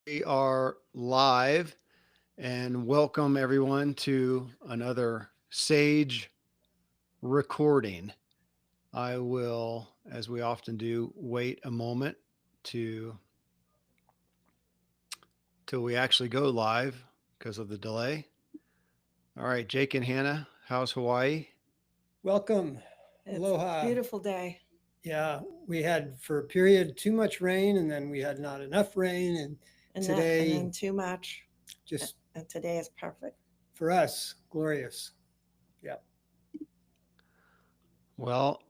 We are live and welcome everyone to another Sage recording. I will, as we often do, wait a moment to till we actually go live because of the delay. All right, Jake and Hannah, how's Hawaii? Welcome. It's a Aloha. beautiful day. Yeah, we had for a period too much rain and then we had not enough rain. And And today, then too much. just And today is perfect. for us, glorious. Yeah. Well,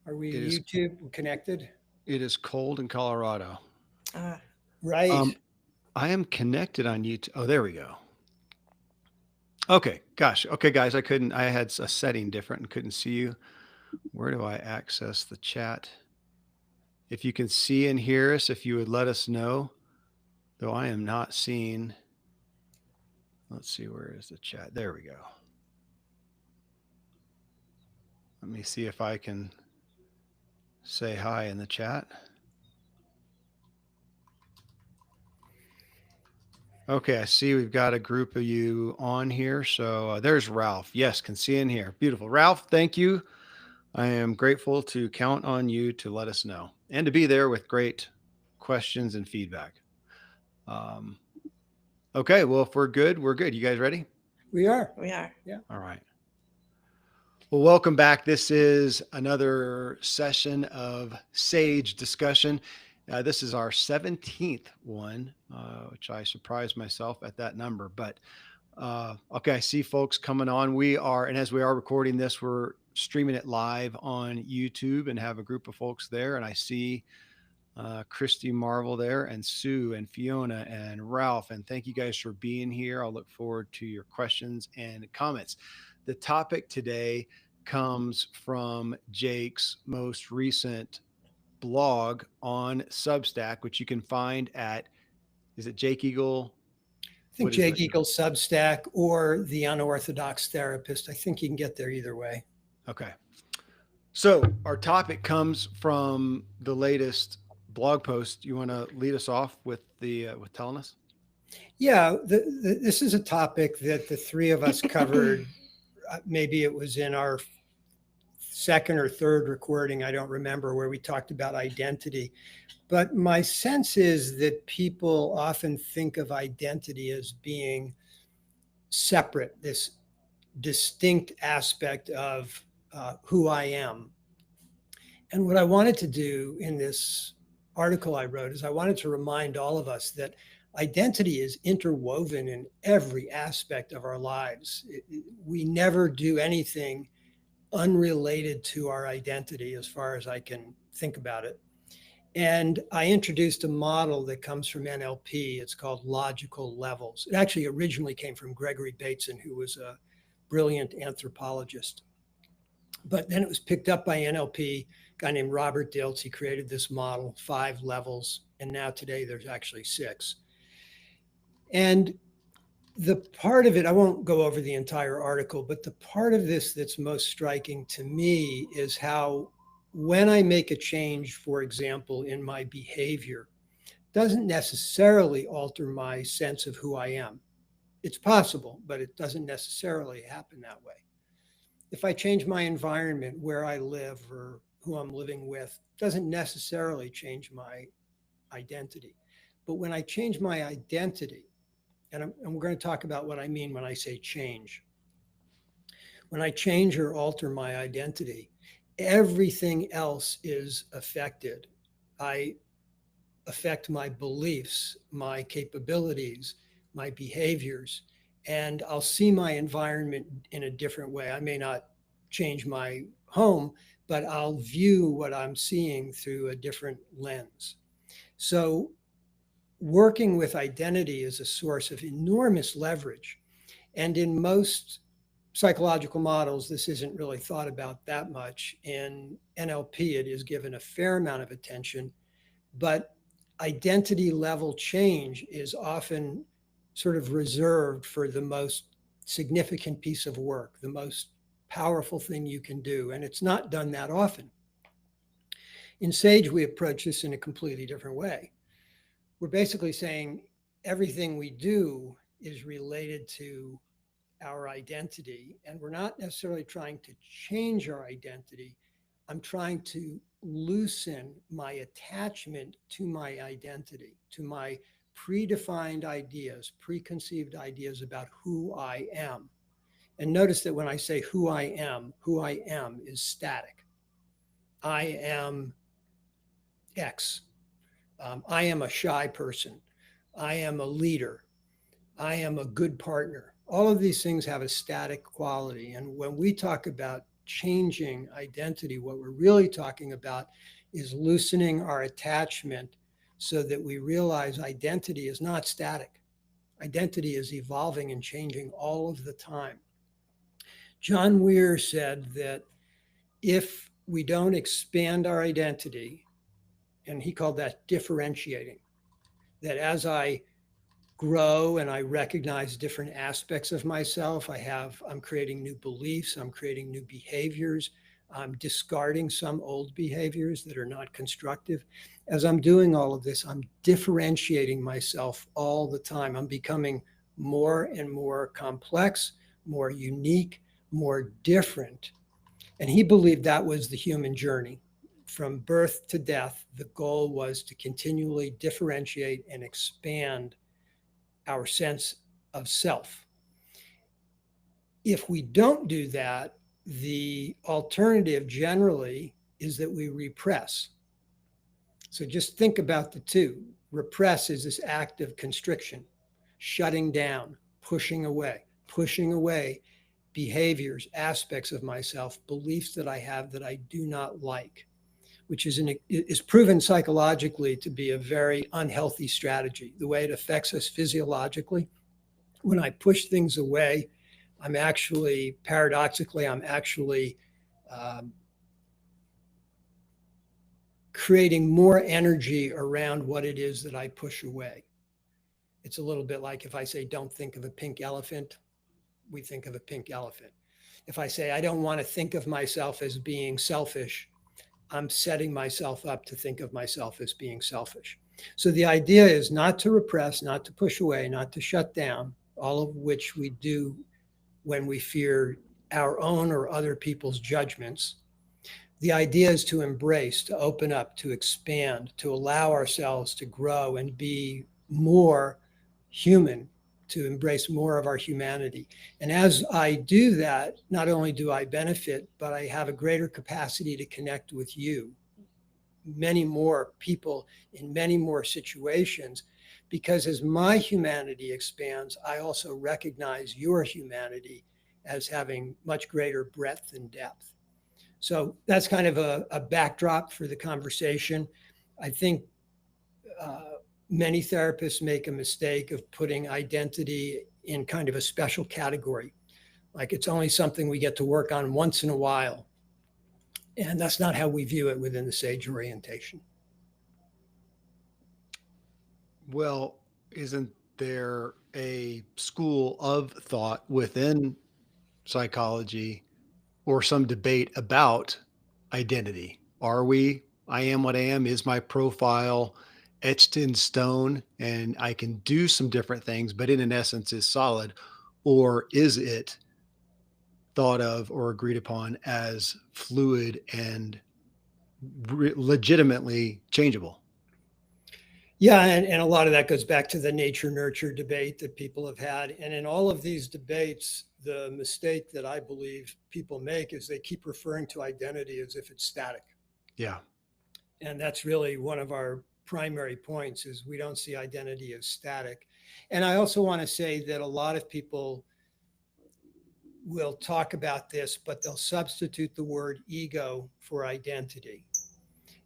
Are we it is YouTube connected? it is cold in Colorado. Uh, Right. Um, I am connected on YouTube. Oh, there we go. Okay, gosh. Okay, guys, I had a setting different and couldn't see you. Where do I access the chat? If you can see and hear us, if you would let us know, though I am not seeing. Let's see, where is the chat? There we go. Let me see if I can say hi in the chat. Okay, I see we've got a group of you on here. So there's Ralph. Yes, can see and hear. Beautiful. Ralph, thank you. I am grateful to count on you to let us know and to be there with great questions and feedback. Um, okay, well, if we're good, we're good. You guys ready? We are. we are. Yeah. All right. Well, welcome back. This is another session of SAGE discussion. This is our 17th one, which I surprised myself at that number. But okay, I see folks coming on. And as we are recording this, we're streaming it live on YouTube and have a group of folks there. And I see Christy Marvel there, and Sue and Fiona and Ralph. And thank you guys for being here. I'll look forward to your questions and comments. The topic today comes from Jake's most recent blog on Substack, which you can find at, is it Jake Eagle? I think What is Jake it? Eagle Substack or The Unorthodox Therapist. I think you can get there either way. Okay. So our topic comes from the latest blog post. You want to lead us off with with telling us? Yeah, this is a topic that the three of us covered. Maybe it was in our second or third recording, I don't remember, where we talked about identity. But my sense is that people often think of identity as being separate, this distinct aspect of who I am. And what I wanted to do in this article I wrote is I wanted to remind all of us that identity is interwoven in every aspect of our lives. We never do anything unrelated to our identity as far as I can think about it. And I introduced a model that comes from NLP. It's called logical levels. It actually originally came from Gregory Bateson, who was a brilliant anthropologist. But then it was picked up by NLP, a guy named Robert Dilts. He created this model, 5 levels. And now today there's actually 6. And the part of it, I won't go over the entire article, but the part of this that's most striking to me is how when I make a change, for example, in my behavior, doesn't necessarily alter my sense of who I am. It's possible, but it doesn't necessarily happen that way. If I change my environment, where I live or who I'm living with, doesn't necessarily change my identity. But when I change my identity, and we're going to talk about what I mean when I say change. When I change or alter my identity, everything else is affected. I affect my beliefs, my capabilities, my behaviors, and I'll see my environment in a different way. I may not change my home, but I'll view what I'm seeing through a different lens. So, working with identity is a source of enormous leverage. And in most psychological models, this isn't really thought about that much. In NLP, it is given a fair amount of attention, but identity level change is often sort of reserved for the most significant piece of work, the most powerful thing you can do. And it's not done that often. In SAGE, we approach this in a completely different way. we're basically saying everything we do is related to our identity. And we're not necessarily trying to change our identity. I'm trying to loosen my attachment to my identity, to my predefined ideas, preconceived ideas about who I am. And notice that when I say who I am is static. I am X. I am a shy person. I am a leader. I am a good partner. All of these things have a static quality. And when we talk about changing identity, what we're really talking about is loosening our attachment so that we realize identity is not static. Identity is evolving and changing all of the time. John Weir said that if we don't expand our identity, and he called that differentiating, that as I grow and I recognize different aspects of myself, I'm creating new beliefs, I'm creating new behaviors, I'm discarding some old behaviors that are not constructive. As I'm doing all of this, I'm differentiating myself all the time. I'm becoming more and more complex, more unique, more different. And he believed that was the human journey. From birth to death, the goal was to continually differentiate and expand our sense of self. If we don't do that, the alternative generally is that we repress. So just think about the two. Repress is this act of constriction, shutting down, pushing away behaviors, aspects of myself, beliefs that I have that I do not like, which is proven psychologically to be a very unhealthy strategy. The way it affects us physiologically, when I push things away, paradoxically, I'm actually um, creating more energy around what it is that I push away. It's a little bit like if I say, don't think of a pink elephant, we think of a pink elephant. If I say, I don't want to think of myself as being selfish, I'm setting myself up to think of myself as being selfish. So the idea is not to repress, not to push away, not to shut down, all of which we do when we fear our own or other people's judgments. The idea is to embrace, to open up, to expand, to allow ourselves to grow and be more human, to embrace more of our humanity. And as I do that, not only do I benefit, but I have a greater capacity to connect with you, many more people in many more situations, because as my humanity expands, I also recognize your humanity as having much greater breadth and depth. So that's kind of a backdrop for the conversation. I think many therapists make a mistake of putting identity in kind of a special category, like it's only something we get to work on once in a while. And that's not how we view it within the SAGE orientation. Well, isn't there a school of thought within psychology or some debate about identity? Are we, I am what I am? Is my profile etched in stone and I can do some different things, but in an essence is solid? Or is it thought of or agreed upon as fluid and legitimately changeable? Yeah, and a lot of that goes back to the nature nurture debate that people have had. And in all of these debates, the mistake that I believe people make is they keep referring to identity as if it's static. Yeah. And that's really one of our primary points is we don't see identity as static. And I also want to say that a lot of people will talk about this, but they'll substitute the word ego for identity.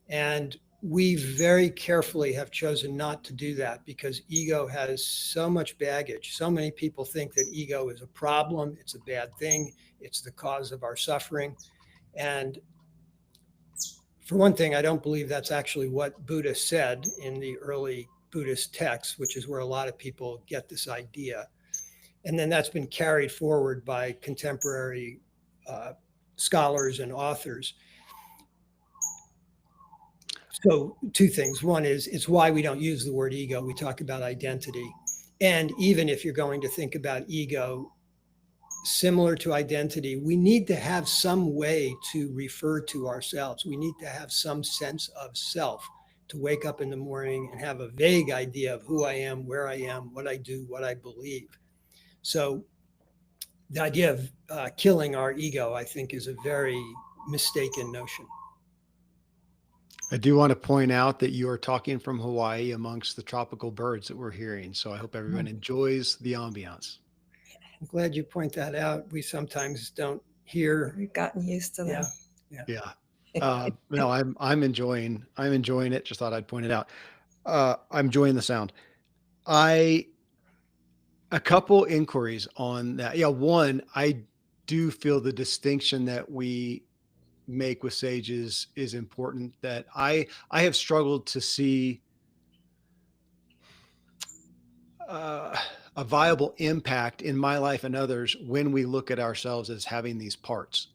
And we very carefully have chosen not to do that because ego has so much baggage. So many people think that ego is a problem, it's a bad thing, it's the cause of our suffering. And for one thing, I don't believe that's actually what Buddha said in the early Buddhist texts, which is where a lot of people get this idea. And then that's been carried forward by contemporary scholars and authors. So two things. One is it's why we don't use the word ego. We talk about identity. And even if you're going to think about ego, similar to identity, we need to have some way to refer to ourselves. We need to have some sense of self to wake up in the morning and have a vague idea of who I am, where I am, what I do, what I believe. So the idea of killing our ego, I think, is a very mistaken notion. I do want to point out that you are talking from Hawaii amongst the tropical birds that we're hearing. So I hope everyone enjoys the ambiance. I'm glad you point that out. We sometimes don't hear. We've gotten used to them. Yeah. Yeah. No, I'm enjoying it. Just thought I'd point it out. I'm enjoying the sound. I A couple inquiries on that. Yeah, one, I do feel the distinction that we make with Sage is important. That I have struggled to see uh, a viable impact in my life and others when we look at ourselves as having these parts,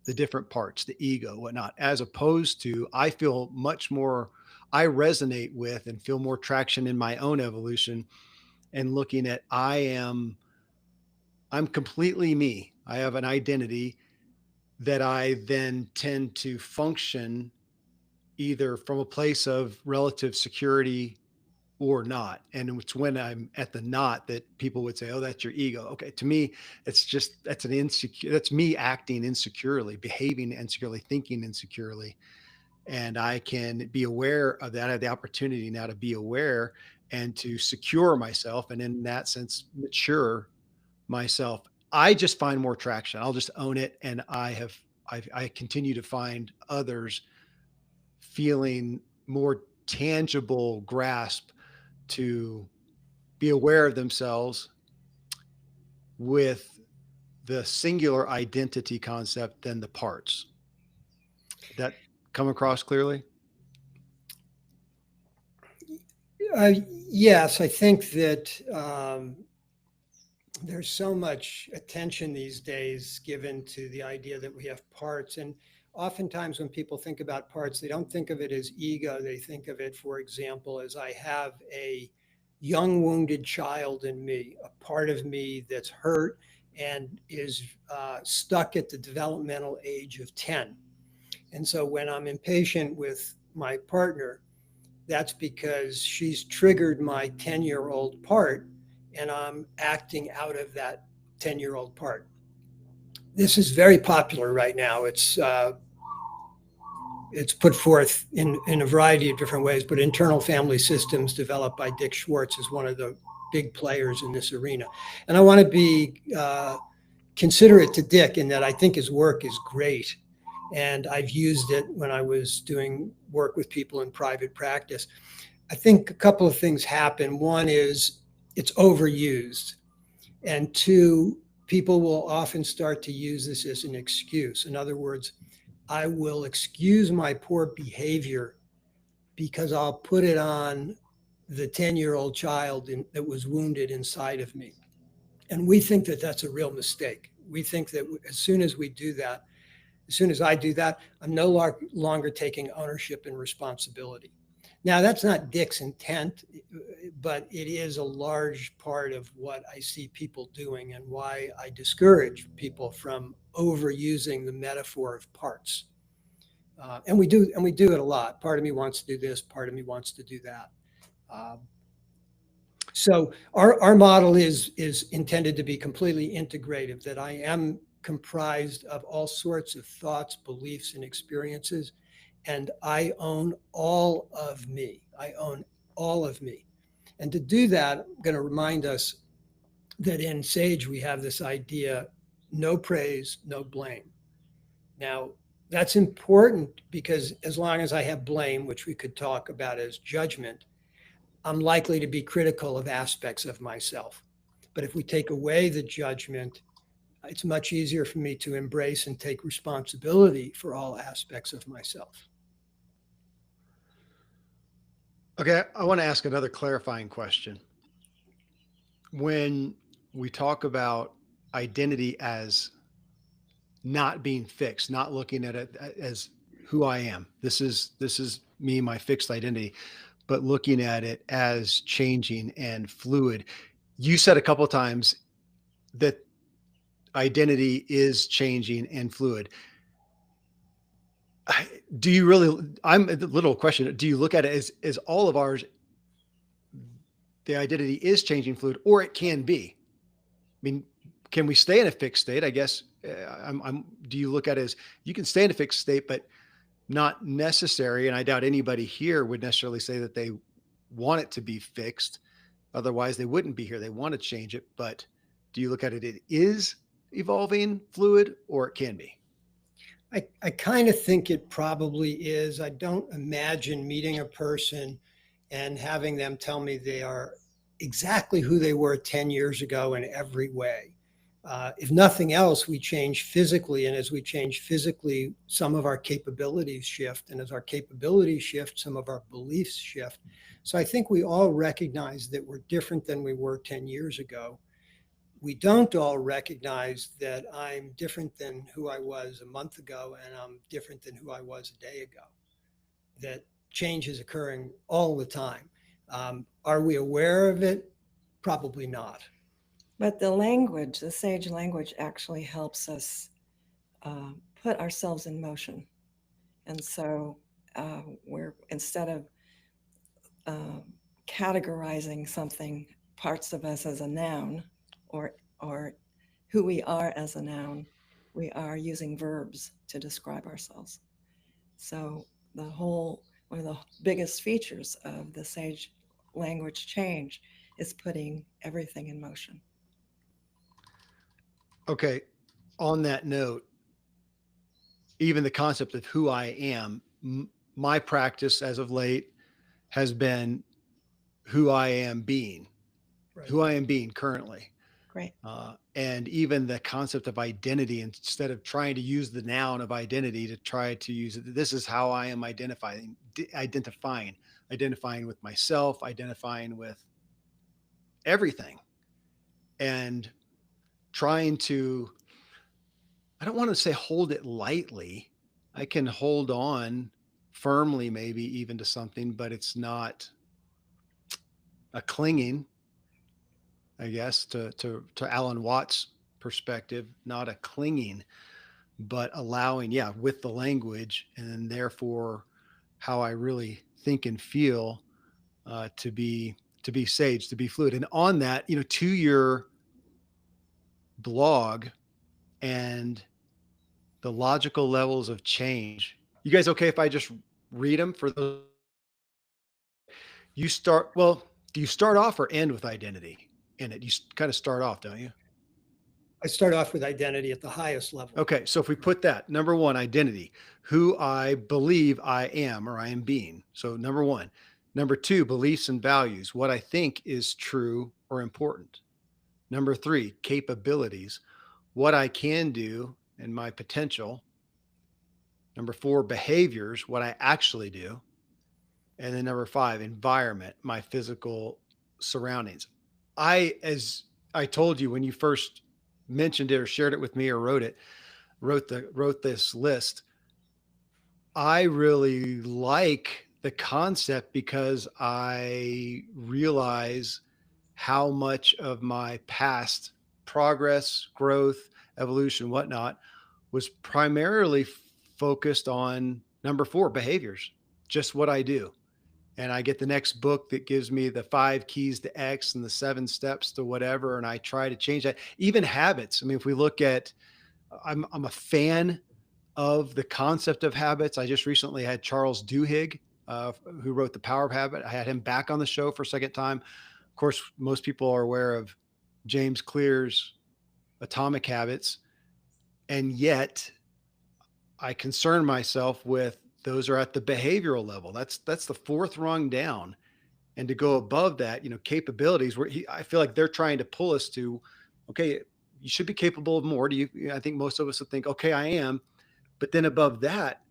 the different parts, the ego, whatnot, as opposed to I feel much more, I resonate with and feel more traction in my own evolution and looking at I'm completely me. I have an identity that I then tend to function either from a place of relative security or not. And it's when I'm at the not that people would say, "Oh, that's your ego." Okay, to me, it's just that's an insecure. That's me acting insecurely, behaving insecurely, thinking insecurely, and I can be aware of that. I have the opportunity now to be aware and to secure myself, and in that sense, mature myself. I just find more traction. I'll just own it, and I continue to find others feeling more tangible grasp to be aware of themselves with the singular identity concept than the parts. Did that come across clearly? Uh, yes, I think that there's so much attention these days given to the idea that we have parts. And oftentimes, when people think about parts, they don't think of it as ego. They think of it, for example, as I have a young wounded child in me, a part of me that's hurt and is stuck at the developmental age of 10. And so when I'm impatient with my partner, that's because she's triggered my 10-year-old part and I'm acting out of that 10-year-old part. This is very popular right now. It's put forth in a variety of different ways, but internal family systems developed by Dick Schwartz is one of the big players in this arena. And I want to be considerate to Dick in that I think his work is great. And I've used it when I was doing work with people in private practice. I think a couple of things happen. One is it's overused. And two, people will often start to use this as an excuse. In other words, I will excuse my poor behavior because I'll put it on the 10-year-old child that was wounded inside of me. And we think that that's a real mistake. We think that as soon as we do that, as soon as I do that, I'm no longer taking ownership and responsibility. Now, that's not Dick's intent, but it is a large part of what I see people doing and why I discourage people from overusing the metaphor of parts. And we do it a lot. Part of me wants to do this, part of me wants to do that. Um, so our model is intended to be completely integrative, that I am comprised of all sorts of thoughts, beliefs, and experiences, and I own all of me. I own all of me. And to do that, I'm going to remind us that in SAGE we have this idea: no praise, no blame. Now, that's important because as long as I have blame, which we could talk about as judgment, I'm likely to be critical of aspects of myself. But if we take away the judgment, it's much easier for me to embrace and take responsibility for all aspects of myself. Okay, I want to ask another clarifying question. When we talk about identity as not being fixed, not looking at it as who I am. This is me, my fixed identity, but looking at it as changing and fluid. You said a couple of times that identity is changing and fluid. Do you really? I'm a little question. Do you look at it as all of ours? The identity is changing, fluid, or it can be. I mean, can we stay in a fixed state? I guess. Do you look at it as you can stay in a fixed state, but not necessary? And I doubt anybody here would necessarily say that they want it to be fixed. Otherwise, they wouldn't be here. They want to change it. But do you look at it? It is evolving, fluid, or it can be. I kind of think it probably is. I don't imagine meeting a person and having them tell me they are exactly who they were 10 years ago in every way. If nothing else, we change physically. And as we change physically, some of our capabilities shift. And as our capabilities shift, some of our beliefs shift. So I think we all recognize that we're different than we were 10 years ago. We don't all recognize that I'm different than who I was a month ago, and I'm different than who I was a day ago. That change is occurring all the time. Are we aware of it? Probably not. But the language, the SAGE language, actually helps us put ourselves in motion. And so we're, instead of categorizing something, parts of us as a noun, or who we are as a noun, we are using verbs to describe ourselves. So one of the biggest features of the SAGE language change is putting everything in motion. Okay. On that note, even the concept of who I am, my practice as of late has been who I am being, Right. who I am being currently. Great. And even the concept of identity, instead of trying to use the noun of identity to try to use it, this is how I am identifying with myself, identifying with everything, and trying to, I don't want to say hold it lightly. I can hold on firmly, maybe even to something, but it's not a clinging, I guess, to Alan Watts' perspective, not a clinging, but allowing, yeah, with the language, and then therefore how I really think and feel, to be sage, to be fluid. And on that, to your blog and the logical levels of change. You guys okay if I just read them for those? You start, well, do you start off or end with identity in it? You kind of start off, don't you? I start off with identity at the highest level. Okay, so if we put that, number one, identity, who I believe I am or I am being. So number one. Number two, beliefs and values, what I think is true or important. Number three, capabilities, what I can do and my potential. Number four, behaviors, what I actually do. And then number five, environment, my physical surroundings. As I told you when you first mentioned it or shared it with me or wrote this list, I really like the concept because I realize how much of my past progress, growth, evolution, whatnot, was primarily focused on number four, behaviors, just what I do. And I get the next book that gives me the 5 keys to X and the 7 steps to whatever. And I try to change that. Even habits. I mean, if we look at, I'm a fan of the concept of habits. I just recently had Charles Duhigg, who wrote The Power of Habit. I had him back on the show for a second time. Of course, most people are aware of James Clear's Atomic Habits. And yet I concern myself with those are at the behavioral level. That's the fourth rung down. And to go above that, capabilities where I feel like they're trying to pull us to, okay, you should be capable of more. I think most of us would think, okay, I am. But then above that,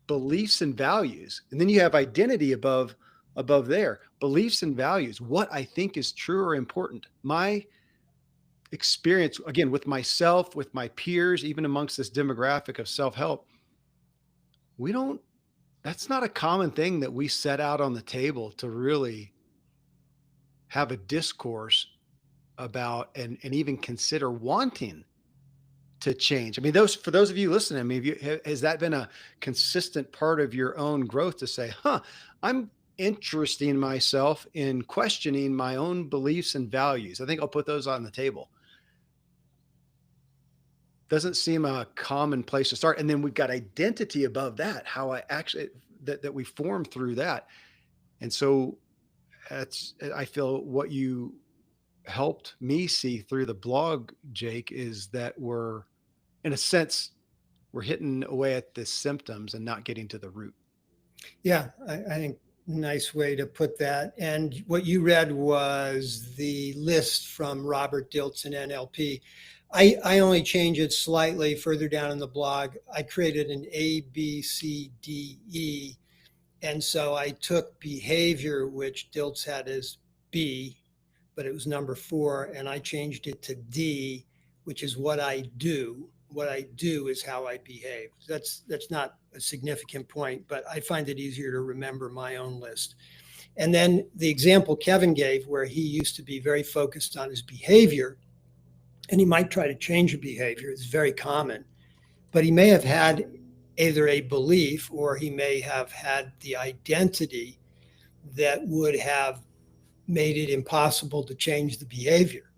beliefs and values. And then you have identity above there, beliefs and values, what I think is true or important. My experience, again, with myself, with my peers, even amongst this demographic of self-help, we don't that's not a common thing that we set out on the table to really have a discourse about and even consider wanting to change. I mean, those for those of you listening, I mean, has that been a consistent part of your own growth to say, huh, I'm interesting myself in questioning my own beliefs and values? I think I'll put those on the table. Doesn't seem a common place to start. And then we've got identity above that, how I actually that we form through that. And so that's I feel what you helped me see through the blog, Jake, is that we're in a sense we're hitting away at the symptoms and not getting to the root. Yeah, I think nice way to put that. And what you read was the list from Robert Dilts and NLP. I only change it slightly further down in the blog. I created an A, B, C, D, E. And so I took behavior, which Dilts had as B, but it was number 4, and I changed it to D, which is what I do. What I do is how I behave. That's not a significant point, but I find it easier to remember my own list. And then the example Kevin gave, where he used to be very focused on his behavior, and he might try to change a behavior, is very common. But he may have had either a belief or he may have had the identity that would have made it impossible to change the behavior.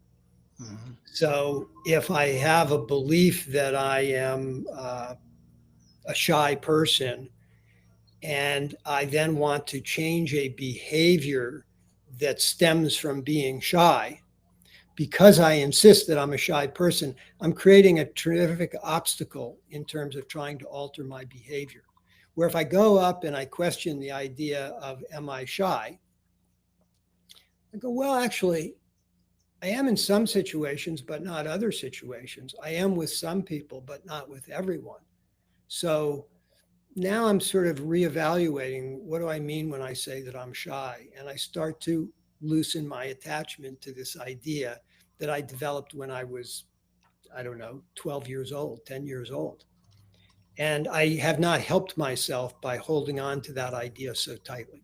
Mhm. So if I have a belief that I am a shy person and I then want to change a behavior that stems from being shy, because I insist that I'm a shy person, I'm creating a terrific obstacle in terms of trying to alter my behavior. Where if I go up and I question the idea of, am I shy? I go, well, actually, I am in some situations, but not other situations. I am with some people, but not with everyone. So now I'm sort of reevaluating, what do I mean when I say that I'm shy? And I start to loosen my attachment to this idea that I developed when I was, I don't know, 12 years old, 10 years old. And I have not helped myself by holding on to that idea so tightly.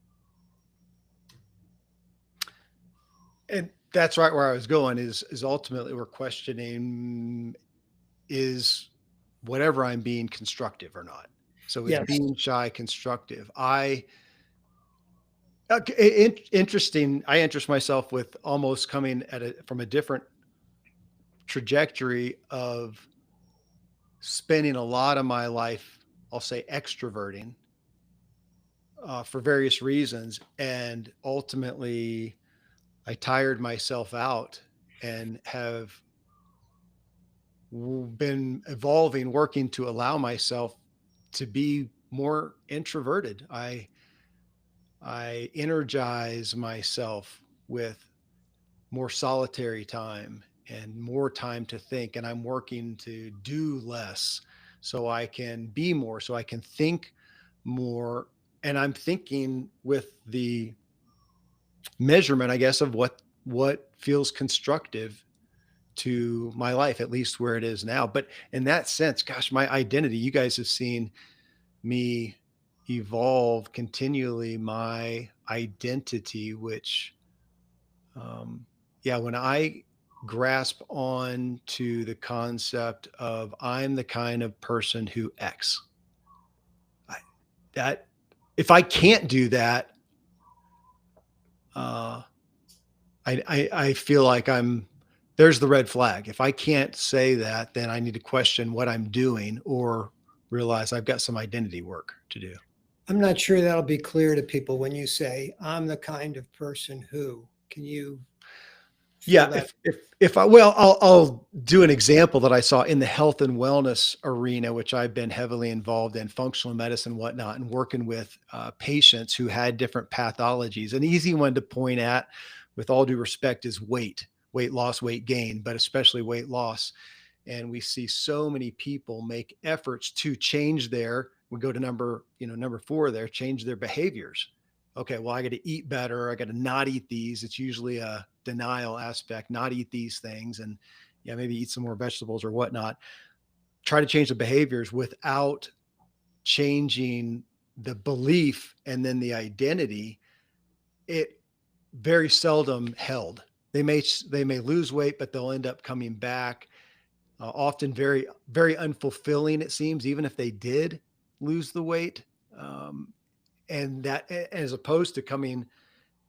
And that's right where I was going is ultimately we're questioning is whatever I'm being constructive or not. So is Yes. being shy constructive? Interesting. I interest myself with almost coming at it from a different trajectory of spending a lot of my life, I'll say extroverting for various reasons. And ultimately, I tired myself out and have been evolving, working to allow myself to be more introverted. I energize myself with more solitary time and more time to think, and I'm working to do less so I can be more, so I can think more. And I'm thinking with the measurement, I guess, of what feels constructive to my life, at least where it is now. But in that sense, gosh, my identity, you guys have seen me evolve continually my identity, which, yeah, when I grasp on to the concept of I'm the kind of person who X, I, that if I can't do that, uh, I feel like there's the red flag. If I can't say that, then I need to question what I'm doing or realize I've got some identity work to do. I'm not sure that'll be clear to people when you say, I'm the kind of person who. Can you fill Yeah, that? if I well, I'll do an example that I saw in the health and wellness arena, which I've been heavily involved in, functional medicine, whatnot, and working with patients who had different pathologies. An easy one to point at, with all due respect, is weight loss, weight gain, but especially weight loss. And we see so many people make efforts to change their, we go to number 4 there, change their behaviors. Okay, well, I got to eat better, I got to not eat these. It's usually a denial aspect, not eat these things, and yeah, maybe eat some more vegetables or whatnot. Try to change the behaviors without changing the belief and then the identity, it very seldom held. They may lose weight, but they'll end up coming back. Often very unfulfilling. It seems even if they did lose the weight, um, and that as opposed to coming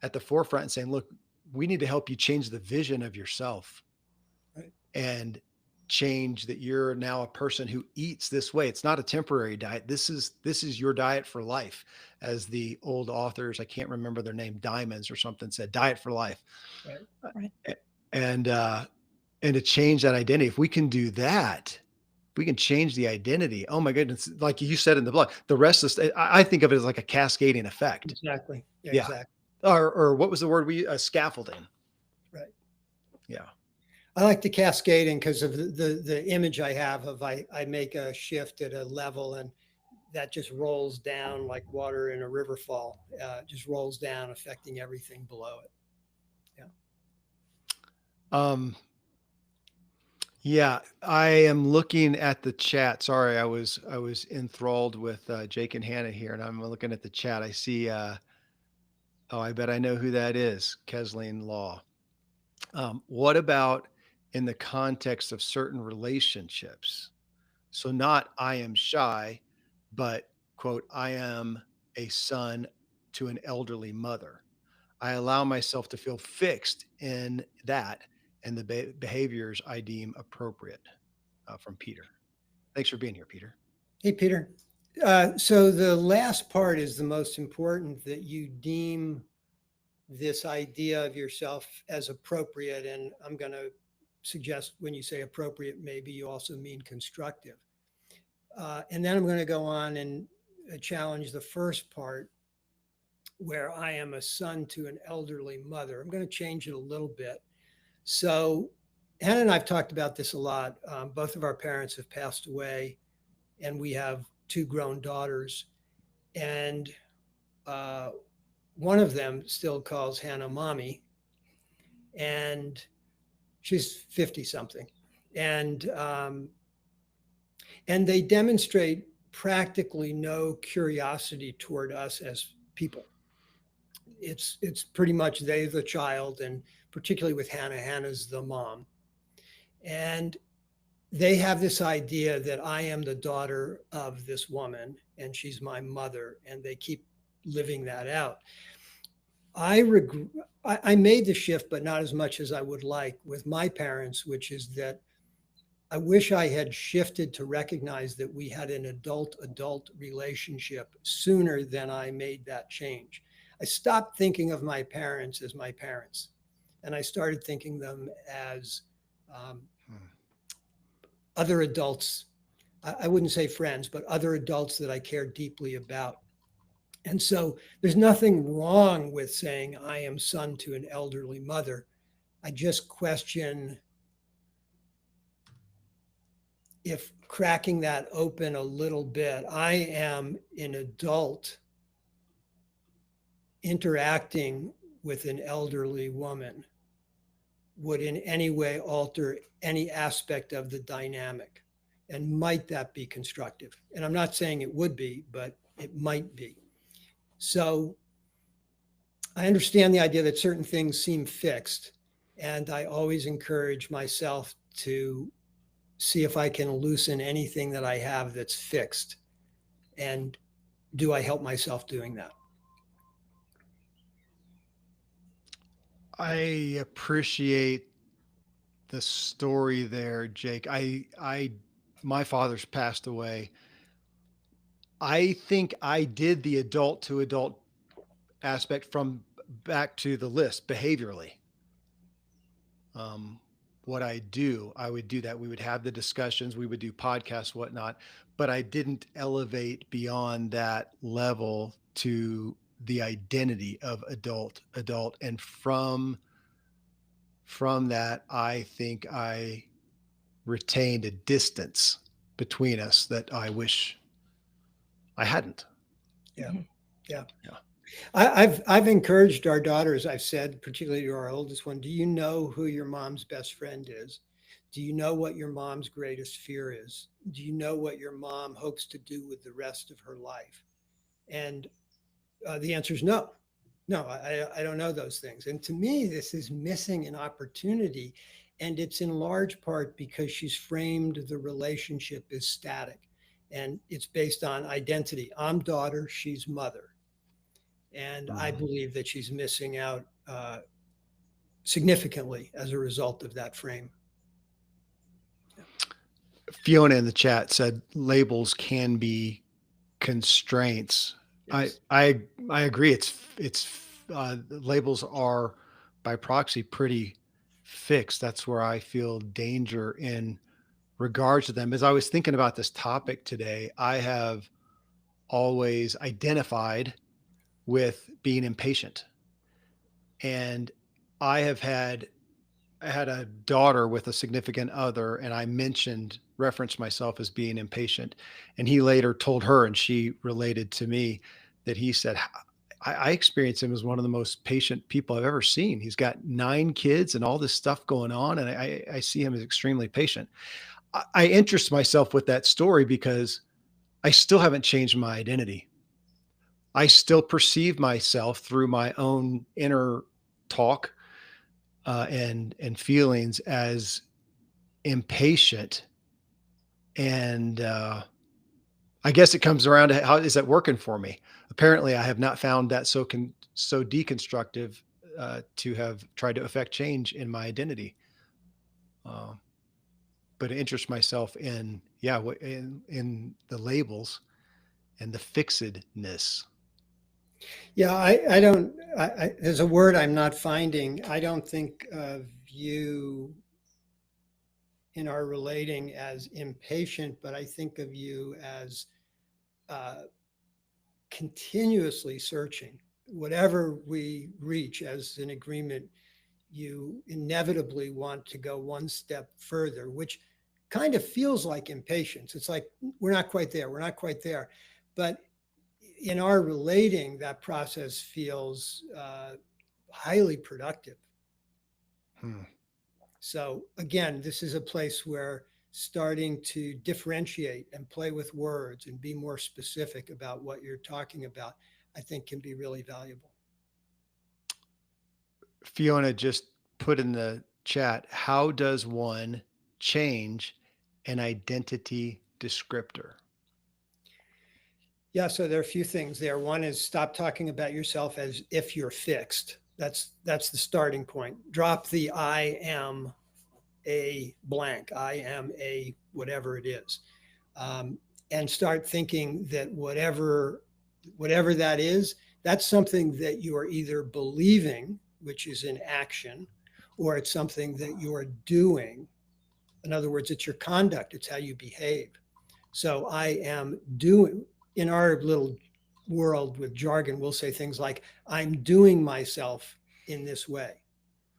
at the forefront and saying, "Look, we need to help you change the vision of yourself Right. and change that you're now a person who eats this way. It's not a temporary diet. This is your diet for life." As the old authors, I can't remember their name, Diamonds or something, said, "Diet for life." Right. Uh, Right. And and to change that identity, if we can do that, we can change the identity. Oh my goodness! Like you said in the blog, the rest of the, I think of it as like a cascading effect. Exactly. Yeah, Yeah. exactly. Or what was the word scaffolding? Right. Yeah. I like the cascading because of the image I have of I make a shift at a level and that just rolls down like water in a river fall. Just rolls down, affecting everything below it. Yeah. Um, yeah, I am looking at the chat. Sorry, I was enthralled with Jake and Hannah here, and I'm looking at the chat. I see. Oh, I bet I know who that is. Kesling Law. What about in the context of certain relationships? So not I am shy, but quote, I am a son to an elderly mother. I allow myself to feel fixed in that and the behaviors I deem appropriate. From Peter. Thanks for being here, Peter. Hey, Peter. So the last part is the most important, that you deem this idea of yourself as appropriate. And I'm going to suggest when you say appropriate, maybe you also mean constructive. And then I'm going to go on and challenge the first part where I am a son to an elderly mother. I'm going to change it a little bit. So, Hannah and I've talked about this a lot. Both of our parents have passed away, and we have two grown daughters. And uh, one of them still calls Hannah mommy, and she's 50 something. And, um, and they demonstrate practically no curiosity toward us as people. It's pretty much they the child, and particularly with Hannah, Hannah's the mom. And they have this idea that I am the daughter of this woman and she's my mother, and they keep living that out. I regret I made the shift, but not as much as I would like with my parents, which is that I wish I had shifted to recognize that we had an adult relationship sooner than I made that change. I stopped thinking of my parents as my parents, and I started thinking them as um, Hmm. other adults. I wouldn't say friends, but other adults that I care deeply about. And so there's nothing wrong with saying I am son to an elderly mother. I just question if cracking that open a little bit, I am an adult interacting with an elderly woman, would in any way alter any aspect of the dynamic. And might that be constructive? And I'm not saying it would be, but it might be. So I understand the idea that certain things seem fixed. And I always encourage myself to see if I can loosen anything that I have that's fixed. And do I help myself doing that? I appreciate the story there, Jake. My father's passed away. I think I did the adult to adult aspect from back to the list behaviorally. Um, what I would do that. We would have the discussions, we would do podcasts, whatnot, but I didn't elevate beyond that level to the identity of adult. And from that, I think I retained a distance between us that I wish I hadn't. Yeah. Mhm. Yeah. Yeah. I've encouraged our daughters, I've said, particularly to our oldest one, do you know who your mom's best friend is? Do you know what your mom's greatest fear is? Do you know what your mom hopes to do with the rest of her life? And the answer is no. No, I don't know those things. And to me, this is missing an opportunity. And it's in large part because she's framed the relationship as static. And it's based on identity. I'm daughter, she's mother. And I Mhm. believe that she's missing out significantly as a result of that frame. Fiona in the chat said labels can be constraints. I Yes. I I agree. Labels are by proxy pretty fixed. That's where I feel danger in regards to them. As I was thinking about this topic today, I have always identified with being impatient, and I have had I had a daughter with a significant other, and I referenced myself as being impatient. And he later told her, and she related to me that he said, I experience him as one of the most patient people I've ever seen. He's got 9 kids and all this stuff going on, and I see him as extremely patient. I interest myself with that story because I still haven't changed my identity. I still perceive myself through my own inner talk and feelings as impatient. And I guess it comes around to how is that working for me? Apparently, I have not found that so deconstructive to have tried to affect change in my identity. Uh, but I interest myself in in the labels and the fixedness. Yeah, I don't, there's a word I'm not finding. I don't think of you in our relating as impatient, but I think of you as uh, continuously searching. Whatever we reach as an agreement, you inevitably want to go one step further, which kind of feels like impatience. It's like, we're not quite there, we're not quite there. But in our relating, that process feels highly productive. Hmm. So again, this is a place where starting to differentiate and play with words and be more specific about what you're talking about, I think can be really valuable. Fiona just put in the chat, how does one change an identity descriptor? Yeah, so there are a few things there. One is stop talking about yourself as if you're fixed. That's the starting point. Drop the I am a blank. I am a whatever it is. Um, and start thinking that whatever that is, that's something that you are either believing, which is in action, or it's something that you are doing. In other words, it's your conduct, it's how you behave. So I am doing, in our little world with jargon, we'll say things like, I'm doing myself in this way,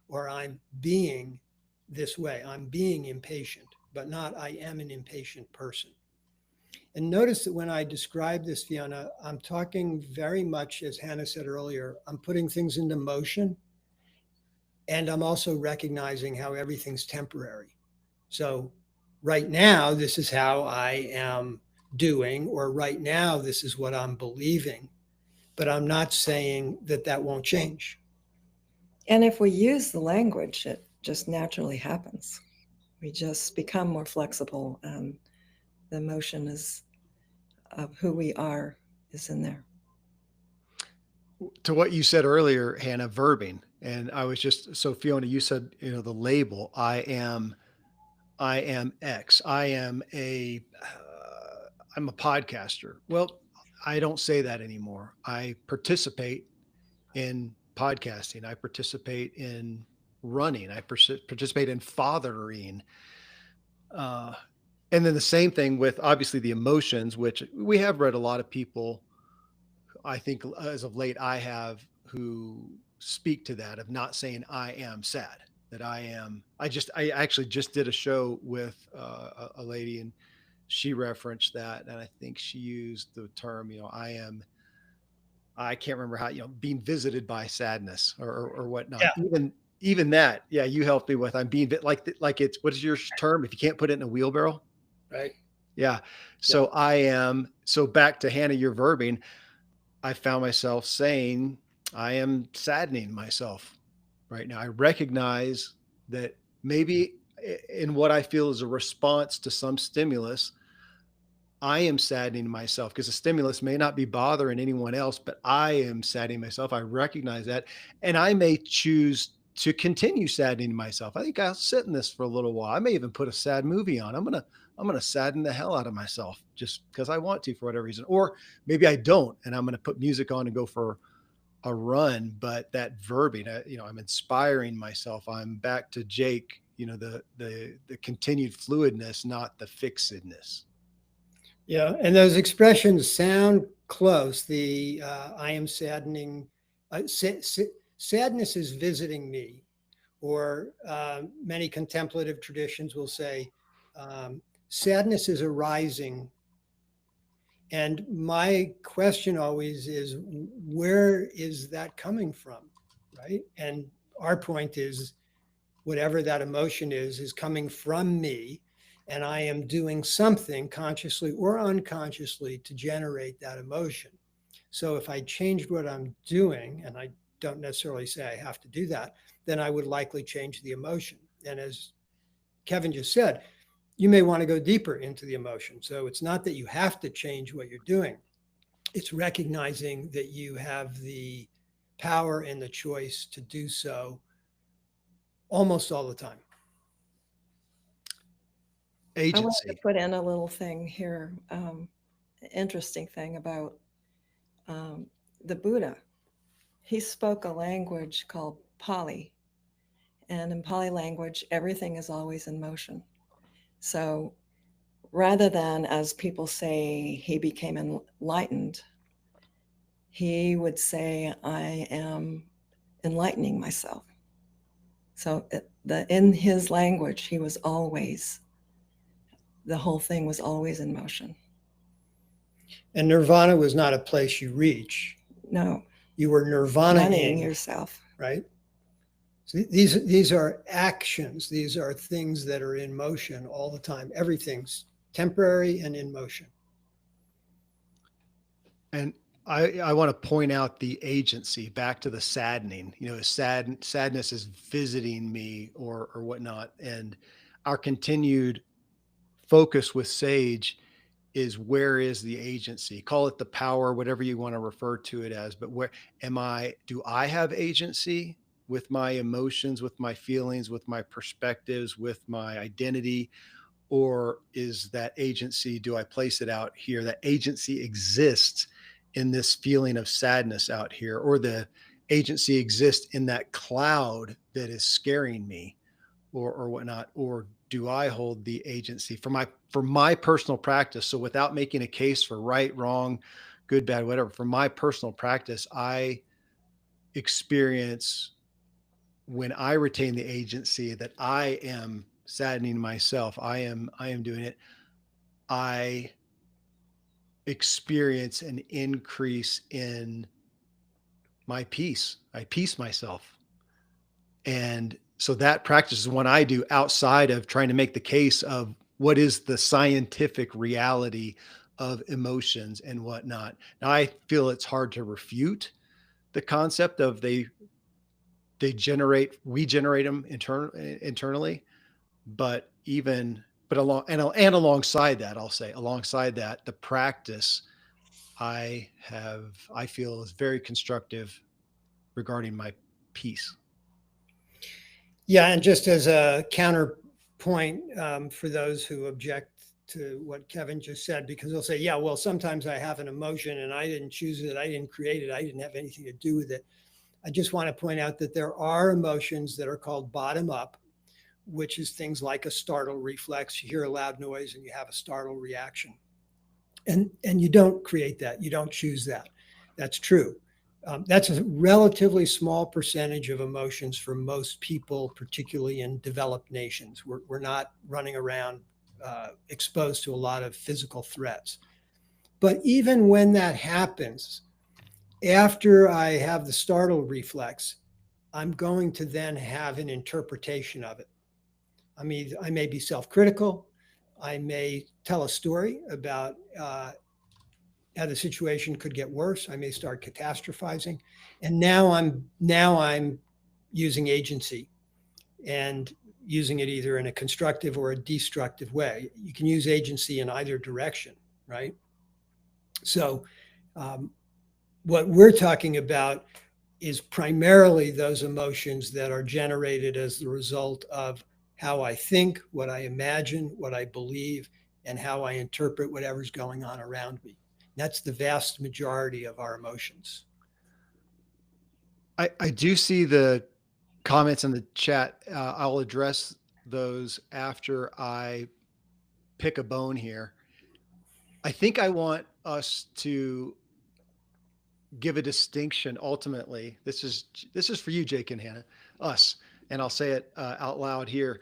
or I'm being this way. I'm being impatient, but not I am an impatient person. And notice that when I describe this, Fiona, I'm talking very much, as Hannah said earlier, I'm putting things into motion, and I'm also recognizing how everything's temporary. So right now, this is how I am doing, or right now, this is what I'm believing. But I'm not saying that that won't change. And if we use the language, it just naturally happens. We just become more flexible, and the emotion is of who we are is in there. To what you said earlier, Hannah, verbing. And I was just so Fiona, you said, the label, I am X. I'm a podcaster. Well, I don't say that anymore. I participate in podcasting. I participate in running. I participate in fathering. Uh, and then the same thing with obviously the emotions, which we have read a lot of people. I think as of late, I have who speak to that of not saying I am sad, that I actually just did a show with a lady, and she referenced that. And I think she used the term, I can't remember how, being visited by sadness or whatnot. Yeah. Even that, yeah, you helped me with. I'm being like it's what is your term if you can't put it in a wheelbarrow? Right. Yeah. Yeah. So back to Hannah, your verbing. I found myself saying, I am saddening myself right now. I recognize that maybe in what I feel is a response to some stimulus, I am saddening myself because the stimulus may not be bothering anyone else, but I am saddening myself. I recognize that. And I may choose to continue saddening myself. I think I'll sit in this for a little while. I may even put a sad movie on. I'm gonna sadden the hell out of myself just because I want to for whatever reason. Or maybe I don't, and I'm gonna put music on and go for a run. But that verbing, I'm inspiring myself. I'm back to Jake, the continued fluidness, not the fixedness. Yeah, and those expressions sound close. The I am saddening, sadness is visiting me, or many contemplative traditions will say, sadness is arising. And my question always is, where is that coming from? Right. And our point is, whatever that emotion is coming from me. And I am doing something consciously or unconsciously to generate that emotion. So if I changed what I'm doing, and I don't necessarily say I have to do that, then I would likely change the emotion. And as Kevin just said, you may want to go deeper into the emotion. So it's not that you have to change what you're doing, it's recognizing that you have the power and the choice to do so almost all the time. I wanted to Agency. put in a little thing here, interesting thing about um, the Buddha. He spoke a language called Pali, and in Pali language, everything is always in motion. So rather than, as people say, he became enlightened, he would say, I am enlightening myself. So in his language, he was always, the whole thing was always in motion. And nirvana was not a place you reach. No, You were nirvana-ing yourself. right? So these are actions. These are things that are in motion all the time. Everything's temporary and in motion. And I want to point out the agency back to the saddening. Sadness is visiting me or whatnot. And our continued focus with Sage is, where is the agency? Call it the power, whatever you want to refer to it as. But where do I have agency with my emotions, with my feelings, with my perspectives, with my identity? Or is that agency, do I place it out here? That agency exists in this feeling of sadness out here, or the agency exists in that cloud that is scaring me, or whatnot. Or do I hold the agency for my personal practice? So without making a case for right, wrong, good, bad, whatever, for my personal practice, I experience, when I retain the agency, that I am saddening myself. I am doing it. I experience an increase in my peace. I peace myself. And so that practice is one I do outside of trying to make the case of what is the scientific reality of emotions and whatnot. Now, I feel it's hard to refute the concept of we generate them internally, but alongside that, I'll say, alongside that, the practice I feel is very constructive regarding my peace. Yeah, and just as a counterpoint for those who object to what Kevin just said, because they'll say, yeah, well, sometimes I have an emotion and I didn't choose it, I didn't create it, I didn't have anything to do with it. I just want to point out that there are emotions that are called bottom up, which is things like a startle reflex. You hear a loud noise and you have a startle reaction. And you don't create that, you don't choose that. That's true. That's a relatively small percentage of emotions for most people, particularly in developed nations. We're not running around exposed to a lot of physical threats. But even when that happens, after I have the startle reflex, I'm going to then have an interpretation of it. I may be self-critical. I may tell a story about how the situation could get worse. I may start catastrophizing. And now I'm using agency and using it either in a constructive or a destructive way. You can use agency in either direction, right? So, um, what we're talking about is primarily those emotions that are generated as the result of how I think, what I imagine, what I believe, and how I interpret whatever's going on around me. That's the vast majority of our emotions. I do see the comments in the chat. I'll address those after I pick a bone here. I think I want us to give a distinction ultimately. This is for you, Jake and Hannah, us, and I'll say it out loud here,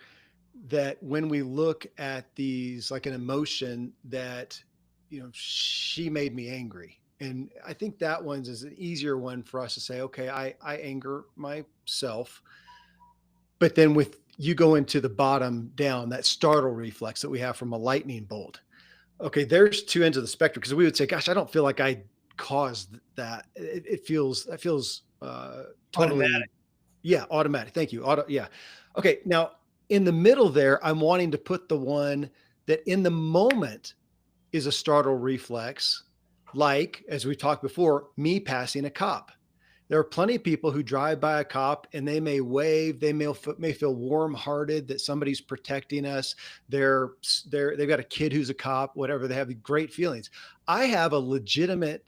that when we look at these like an emotion that, she made me angry, and I think that one's is an easier one for us to say, okay, I anger myself. But then with you go into the bottom down, that startle reflex that we have from a lightning bolt. Okay, there's two ends of the spectrum, because we would say, gosh, I don't feel like I caused that. It feels totally, Automatic. yeah, automatic. Thank you. Yeah. Okay. Now in the middle there, I'm wanting to put the one that in the moment is a startle reflex, like as we talked before, me passing a cop. There are plenty of people who drive by a cop and they may wave, they may feel warm-hearted that somebody's protecting us. They've got a kid who's a cop, whatever. They have great feelings. I have a legitimate,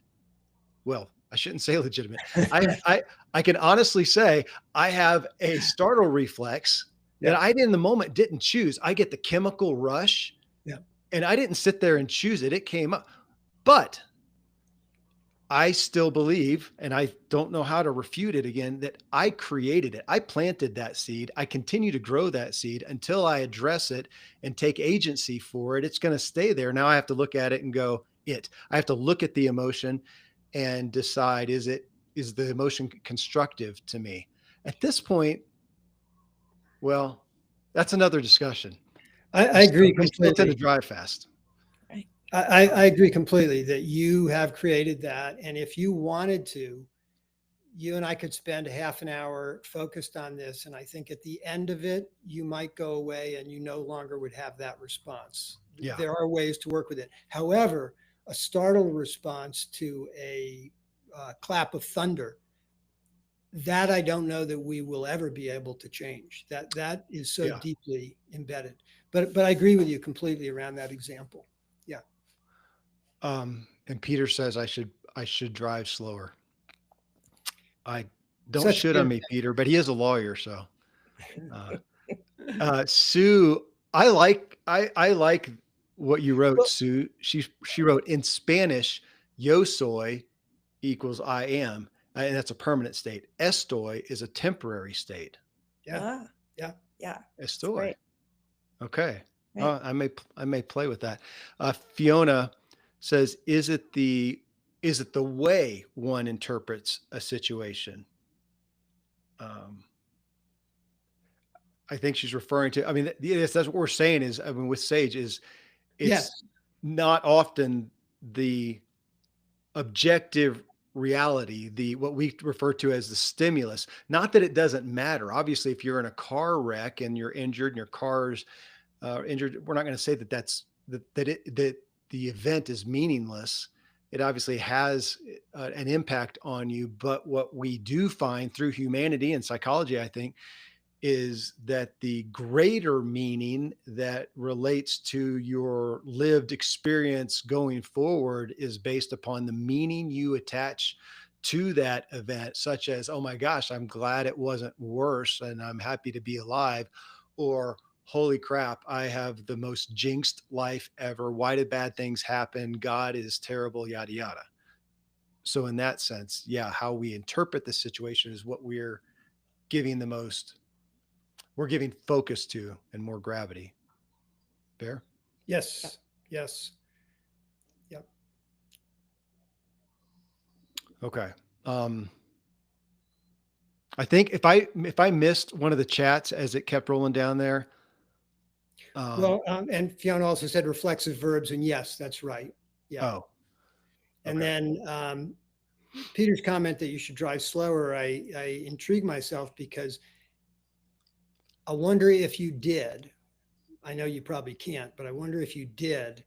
well, I shouldn't say legitimate. I I I can honestly say I have a startle reflex that Yeah. I in the moment didn't choose. I get the chemical rush Yeah. and I didn't sit there and choose it. It came up. But I still believe, and I don't know how to refute it again, that I created it. I planted that seed. I continue to grow that seed until I address it and take agency for it. It's going to stay there. Now I have to look at it and go, I have to look at the emotion and decide, is the emotion constructive to me? At this point, well, that's another discussion. I agree I still tend to completely. drive fast. Right. I agree completely that you have created that. And if you wanted to, you and I could spend a half an hour focused on this. And I think at the end of it, you might go away and you no longer would have that response. Yeah. There are ways to work with it. However, a startled response to a clap of thunder, that I don't know that we will ever be able to change. That is so Yeah. deeply embedded. But I agree with you completely around that example. Yeah. And Peter says I should drive slower. I don't Such shit on good. me, Peter, but he is a lawyer, so uh, Sue, I like what you wrote, Well, Sue. She wrote in Spanish, yo soy equals I am, and that's a permanent state. Estoy is a temporary state. yeah. Ah, Yeah. yeah, it's Estoy. great. Okay. Right. I may play with that. Fiona says, is it the way one interprets a situation? Um, I think she's referring to. I mean, yes, that's what we're saying. Is I mean, with Sage is it's Yes. not often the objective reality, the what we refer to as the stimulus. Not that it doesn't matter. Obviously, if you're in a car wreck and you're injured and your car's injured, we're not going to say that the event is meaningless. It obviously has an impact on you, but what we do find through humanity and psychology, I think, is that the greater meaning that relates to your lived experience going forward is based upon the meaning you attach to that event, such as, oh my gosh, I'm glad it wasn't worse and I'm happy to be alive, or holy crap, I have the most jinxed life ever. Why did bad things happen? God is terrible, yada, yada. So, in that sense, yeah, how we interpret the situation is what giving the most we're giving focus to and more gravity. Fair? Yep. Yes. Yes. Yep. Okay. I think if I missed one of the chats as it kept rolling down there, um, Well, and Fiona also said reflexive verbs, and yes, that's right. Yeah. oh, And Okay. then Peter's comment that you should drive slower, I intrigue myself because I wonder if you did. I know you probably can't, but I wonder if you did,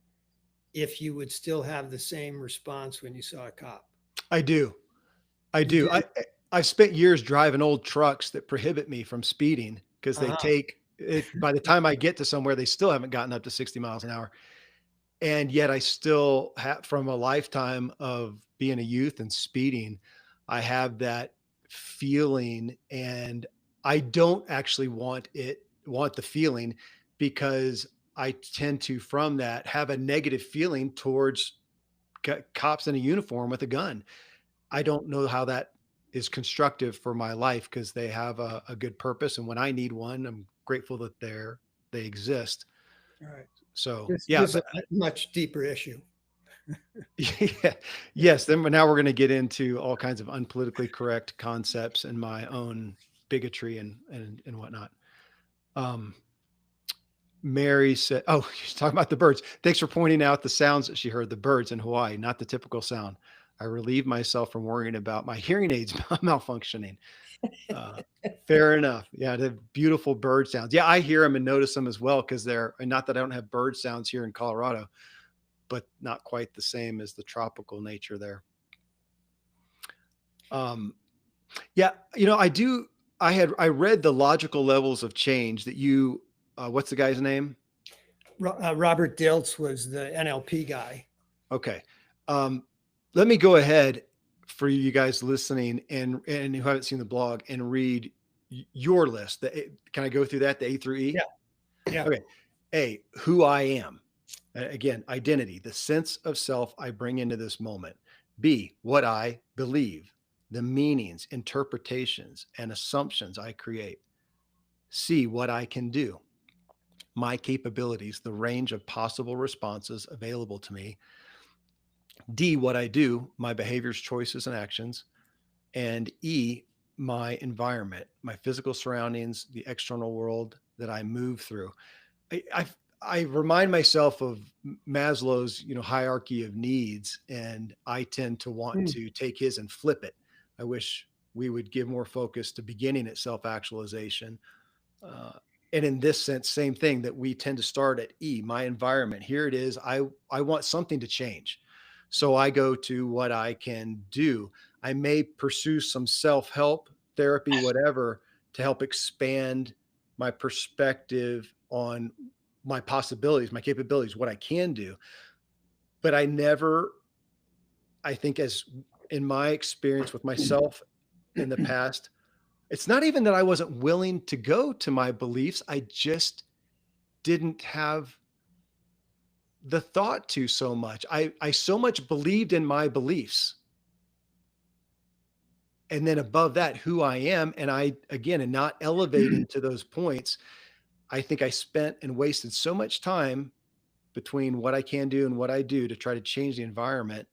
if you would still have the same response when you saw a cop. I do. I You do. do. I've spent years driving old trucks that prohibit me from speeding because they Uh-huh. take it. By the time I get to somewhere, they still haven't gotten up to 60 miles an hour. And yet I still have, from a lifetime of being a youth and speeding, I have that feeling, and I don't actually want the feeling, because I tend to, from that, have a negative feeling towards cops in a uniform with a gun. I don't know how that is constructive for my life, because they have a good purpose. And when I need one, I'm grateful that they exist. All right. So This yeah, is a much deeper issue. yeah. Yes. Then now we're going to get into all kinds of unpolitically correct concepts and my own bigotry and whatnot. Um, Mary said, "Oh, she's talking about the birds. Thanks for pointing out the sounds that she heard. The birds in Hawaii, not the typical sound. I relieve myself from worrying about my hearing aids malfunctioning." Uh, Fair enough. Yeah, the beautiful bird sounds. Yeah, I hear them and notice them as well, because they're, and not that I don't have bird sounds here in Colorado, but not quite the same as the tropical nature there. Um, yeah, I do. I read the logical levels of change that you. What's the guy's name? Robert Dilts was the NLP guy. Okay, um, let me go ahead for you guys listening and who haven't seen the blog, and read your list. Can I go through that, the A through Yeah. E? Yeah. Okay. A, who I am. Again, identity, the sense of self I bring into this moment. B, what I believe, the meanings, interpretations, and assumptions I create. C, what I can do, my capabilities, the range of possible responses available to me. D, what I do, my behaviors, choices, and actions. And E, my environment, my physical surroundings, the external world that I move through. I, I I remind myself of Maslow's, hierarchy of needs, and I tend to want Hmm. to take his and flip it. I wish we would give more focus to beginning at self actualization. Uh, and in this sense, same thing, that we tend to start at E, my environment. Here it is. I want something to change. So I go to what I can do. I may pursue some self help, therapy, whatever, to help expand my perspective on my possibilities, my capabilities, what I can do. But I never, I think, as in my experience with myself in the past, it's not even that I wasn't willing to go to my beliefs. I just didn't have the thought to so much. I so much believed in my beliefs. And then above that, who I am. And I, again, and not elevating to those points, I think I spent and wasted so much time between what I can do and what I do to try to change the environment.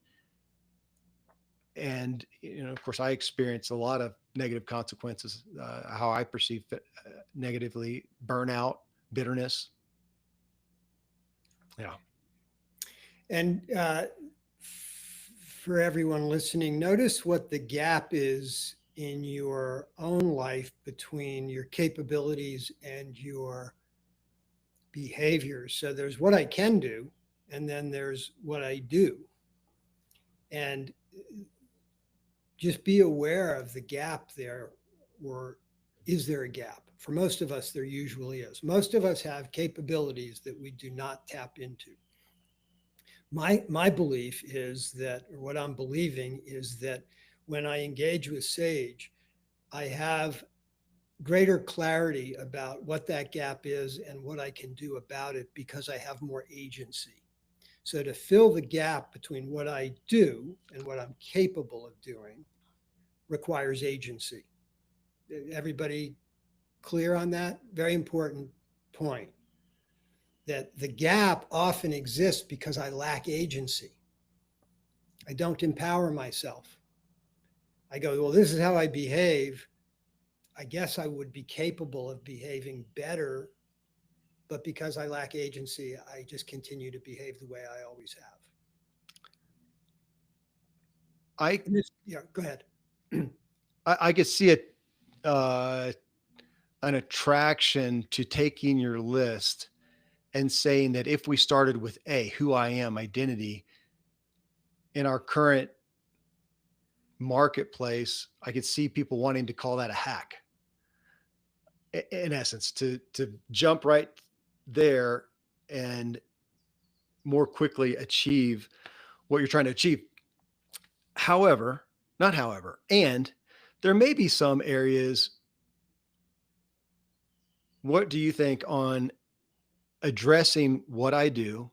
And, of course, I experienced a lot of negative consequences, how I perceive it, negatively, burnout, bitterness. Yeah. And for everyone listening, notice what the gap is in your own life between your capabilities and your behaviors. So there's what I can do, and then there's what I do. And just be aware of the gap there, or is there a gap? For most of us, there usually is. Most of us have capabilities that we do not tap into. My belief is that, or what I'm believing is that when I engage with SAGE, I have greater clarity about what that gap is and what I can do about it because I have more agency. So to fill the gap between what I do and what I'm capable of doing requires agency. Everybody clear on that? Very important point, that the gap often exists because I lack agency. I don't empower myself. I go, well, this is how I behave. I guess I would be capable of behaving better, but because I lack agency, I just continue to behave the way I always have. I And this, yeah, go ahead. I could see it, uh, an attraction to taking your list and saying that if we started with A, who I am, identity, in our current marketplace, I could see people wanting to call that a hack. In essence, to jump right there and more quickly achieve what you're trying to achieve. However, not however, and there may be some areas. What do you think on addressing what I do,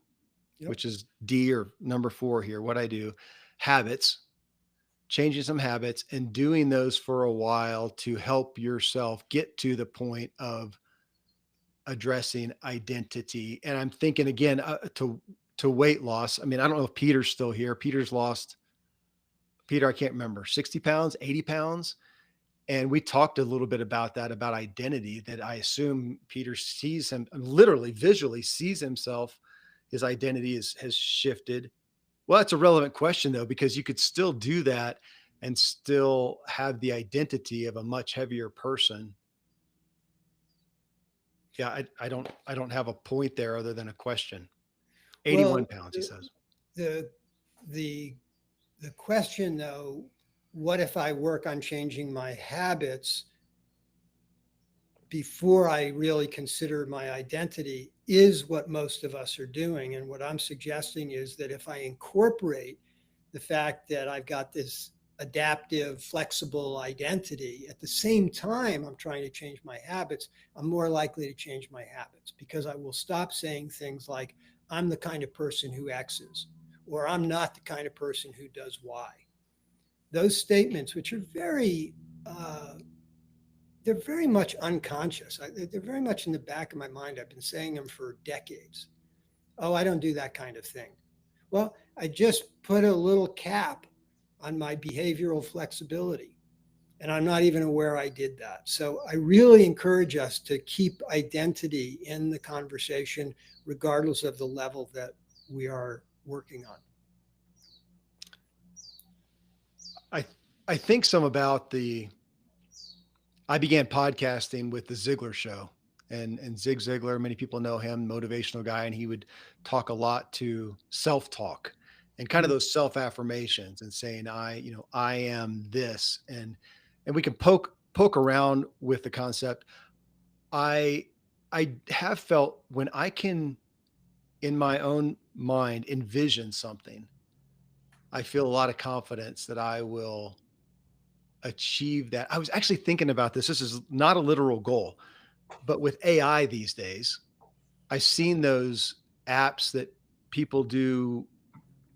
Yep. which is D or number four here, what I do, habits, changing some habits and doing those for a while to help yourself get to the point of addressing identity. And I'm thinking again, to weight loss. I mean, I don't know if Peter's still here. Peter, I can't remember, 60 pounds, 80 pounds. And we talked a little bit about that, about identity, that I assume Peter sees him literally visually sees himself. His identity has shifted. Well, that's a relevant question though, because you could still do that and still have the identity of a much heavier person. Yeah, I don't have a point there other than a question. 81 Well, pounds, he says. the the the question though, what if I work on changing my habits before I really consider my identity, is what most of us are doing. And what I'm suggesting is that if I incorporate the fact that I've got this adaptive, flexible identity, at the same time I'm trying to change my habits, I'm more likely to change my habits because I will stop saying things like, I'm the kind of person who X's, or I'm not the kind of person who does Y. Those statements, which are they're very much unconscious. They're very much in the back of my mind. I've been saying them for decades. Oh, I don't do that kind of thing. Well, I just put a little cap on my behavioral flexibility, and I'm not even aware I did that. So I really encourage us to keep identity in the conversation, regardless of the level that we are working on. I I think some about the I began podcasting with the Ziglar show, and Zig Ziglar, many people know him, motivational guy, and he would talk a lot to self-talk and kind of those self-affirmations and saying, I am this, and we can poke around with the concept. I I have felt when I can in my own mind envision something, I feel a lot of confidence that I will achieve that. I was actually thinking about this. This is not a literal goal, but with AI these days, I've seen those apps that people do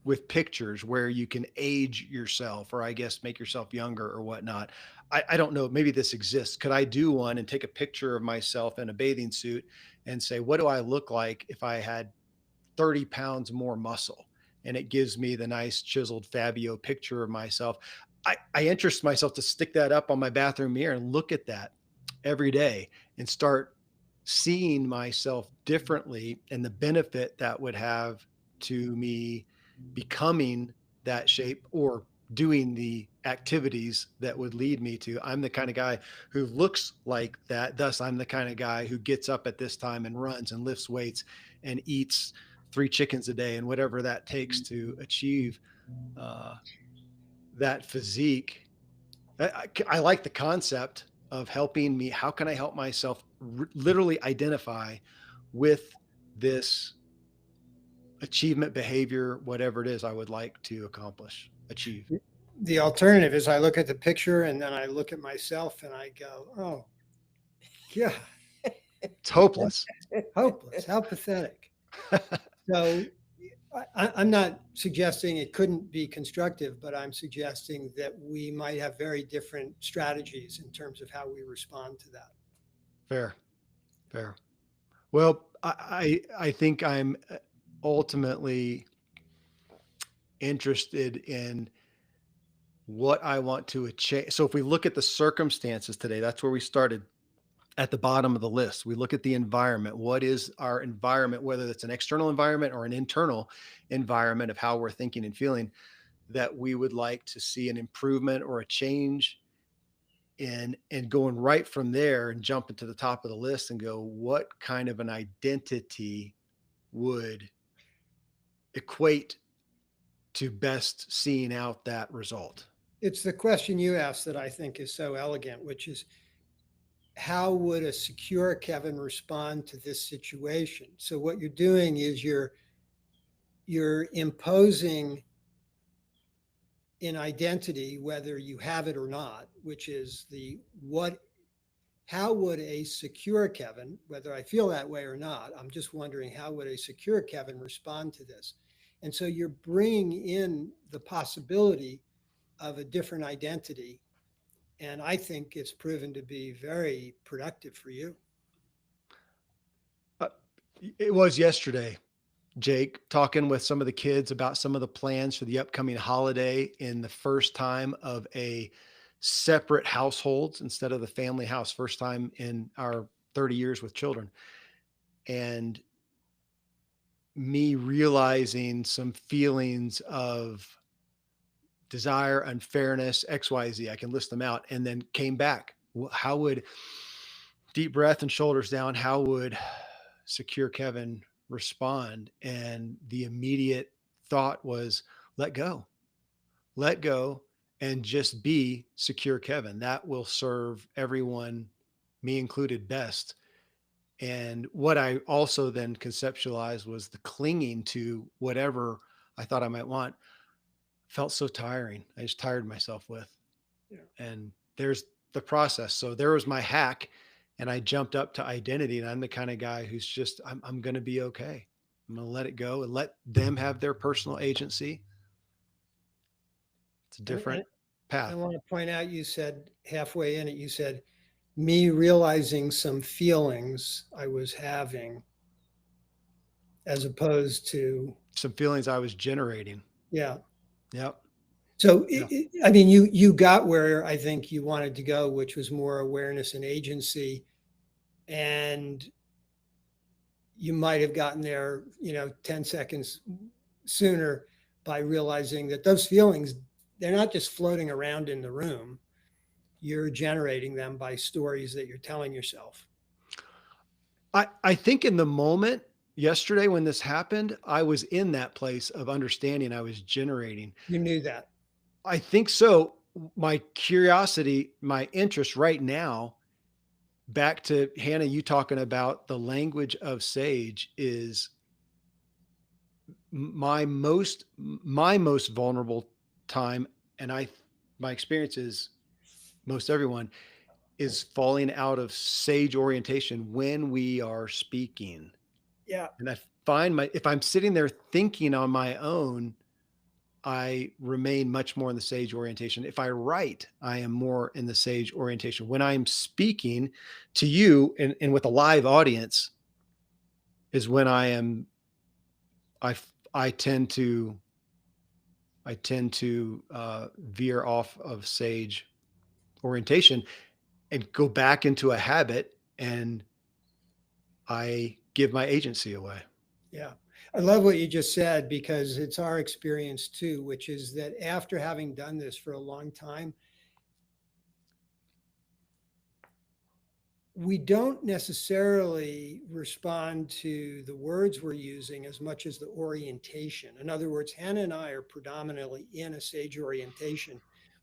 with pictures where you can age yourself, or I guess make yourself younger or whatnot. I don't know. Maybe this exists. Could I do one and take a picture of myself in a bathing suit and say, what do I look like if I had 30 pounds more muscle? And it gives me the nice chiseled Fabio picture of myself. I interest myself to stick that up on my bathroom mirror and look at that every day and start seeing myself differently and the benefit that would have to me becoming that shape or doing the activities that would lead me to. I'm the kind of guy who looks like that. Thus, I'm the kind of guy who gets up at this time and runs and lifts weights and eats three chickens a day and whatever that takes to achieve uh, that physique. I like the concept of helping me. How can I help myself literally identify with this achievement behavior, whatever it is I would like to accomplish, achieve? The alternative is I look at the picture and then I look at myself and I go, oh, yeah, It's hopeless. hopeless, how pathetic. So I'm not suggesting it couldn't be constructive, but I'm suggesting that we might have very different strategies in terms of how we respond to that. Fair, fair. Well, I think I'm ultimately interested in what I want to achieve. So if we look at the circumstances today, that's where we started at the bottom of the list. We look at the environment. What is our environment, whether it's an external environment or an internal environment of how we're thinking and feeling? that we would like to see an improvement or a change in, and going right from there and jumping to the top of the list and go, what kind of an identity would equate to best seeing out that result? It's the question you asked that I think is so elegant, which is how would a secure Kevin respond to this situation? So what you're doing is you're imposing an identity, whether you have it or not, which is the what how would a secure Kevin, whether I feel that way or not, I'm just wondering how would a secure Kevin respond to this? And so you're bringing in the possibility of a different identity. And I think it's proven to be very productive for you. Uh, it was yesterday, Jake, talking with some of the kids about some of the plans for the upcoming holiday in the first time of a separate households instead of the family house, first time in our 30 years with children. And me realizing some feelings of desire, unfairness, XYZ. I can list them out, and then came back. How would, deep breath and shoulders down, how would secure Kevin respond? And the immediate thought was, let go, let go, and just be secure Kevin. That will serve everyone, me included, best. And what I also then conceptualized was the clinging to whatever I thought I might want felt so tiring. I just tired myself with. Yeah. And there's the process. So there was my hack. And I jumped up to identity. And I'm the kind of guy who's just, I'm going to be okay. I'm going to let it go and let them have their personal agency. It's a different I path. want to point out, you said halfway in it, you said, me realizing some feelings I was having, as opposed to, Some feelings I was generating. yeah. Yep. So, Yeah. I mean, you got where I think you wanted to go, which was more awareness and agency. And you might have gotten there, 10 seconds sooner by realizing that those feelings, they're not just floating around in the room. You're generating them by stories that you're telling yourself. I think in the moment yesterday when this happened, I was in that place of understanding I was generating. You knew that. I think so. My curiosity, my interest right now, back to Hannah, you talking about the language of sage, is my most vulnerable time. And my experience is most everyone is falling out of sage orientation when we are speaking. Yeah. And I find if I'm sitting there thinking on my own, I remain much more in the sage orientation. If I write, I am more in the sage orientation. When I'm speaking to you and with a live audience is when I, I tend to, veer off of sage orientation and go back into a habit, and I give my agency away. Yeah. I love what you just said, because it's our experience too, which is that after having done this for a long time, we don't necessarily respond to the words we're using as much as the orientation. In other words, Hannah and I are predominantly in a sage orientation,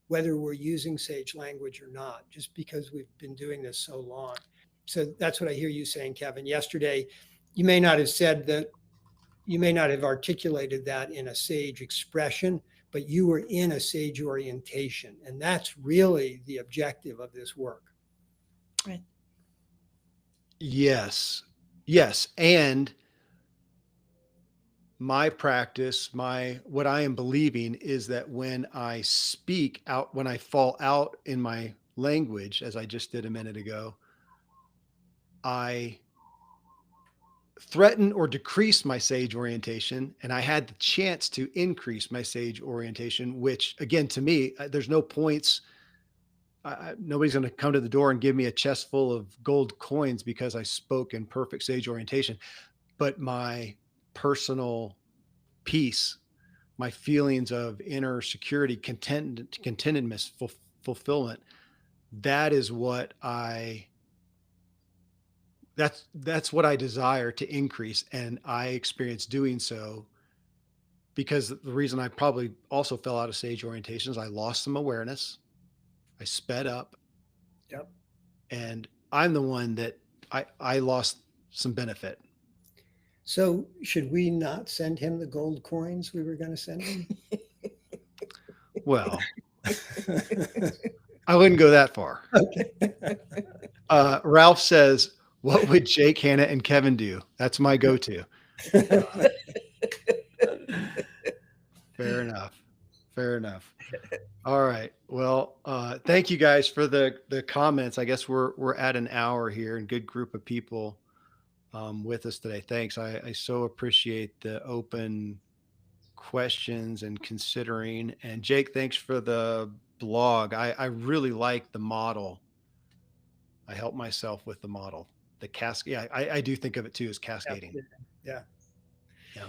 whether we're using sage language or not, just because we've been doing this so long. So that's what I hear you saying, Kevin. Yesterday, you may not have said that, you may not have articulated that in a sage expression, but you were in a sage orientation. And that's really the objective of this work. Right. Yes. Yes. And my practice, what I am believing is that when I speak out, when I fall out in my language, as I just did a minute ago, I threaten or decrease my sage orientation. And I had the chance to increase my sage orientation, which again, to me, there's no points. Nobody's going to come to the door and give me a chest full of gold coins because I spoke in perfect sage orientation. But my personal peace my feelings of inner security, contentedness, fulfillment. That is what that's what I desire to increase, and I experience doing so because the reason I probably also fell out of sage orientations, I lost some awareness, I sped up, Yep. and I'm the one that I lost some benefit. So should we not send him the gold coins we were going to send him? Well, I wouldn't go that far. Okay. Ralph says, "What would Jake, Hannah, and Kevin do?" That's my go-to. Fair enough. Fair enough. All right. Well, thank you guys for the comments. I guess we're at an hour here, and good group of people with us today. Thanks. I so appreciate the open questions and considering. And Jake, thanks for the blog. I really like the model. I help myself with the model. The cascade. Yeah, I do think of it too as cascading. Yeah. Yeah.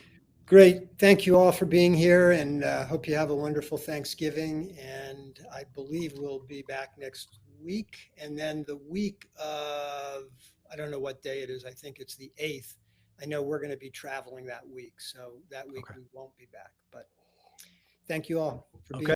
Great. Thank you all for being here, and hope you have a wonderful Thanksgiving. And I believe we'll be back next week. And then the week of, I don't know what day it is. I think it's the 8th. I know we're going to be traveling that week. So that week Okay. we won't be back. But thank you all for being Okay.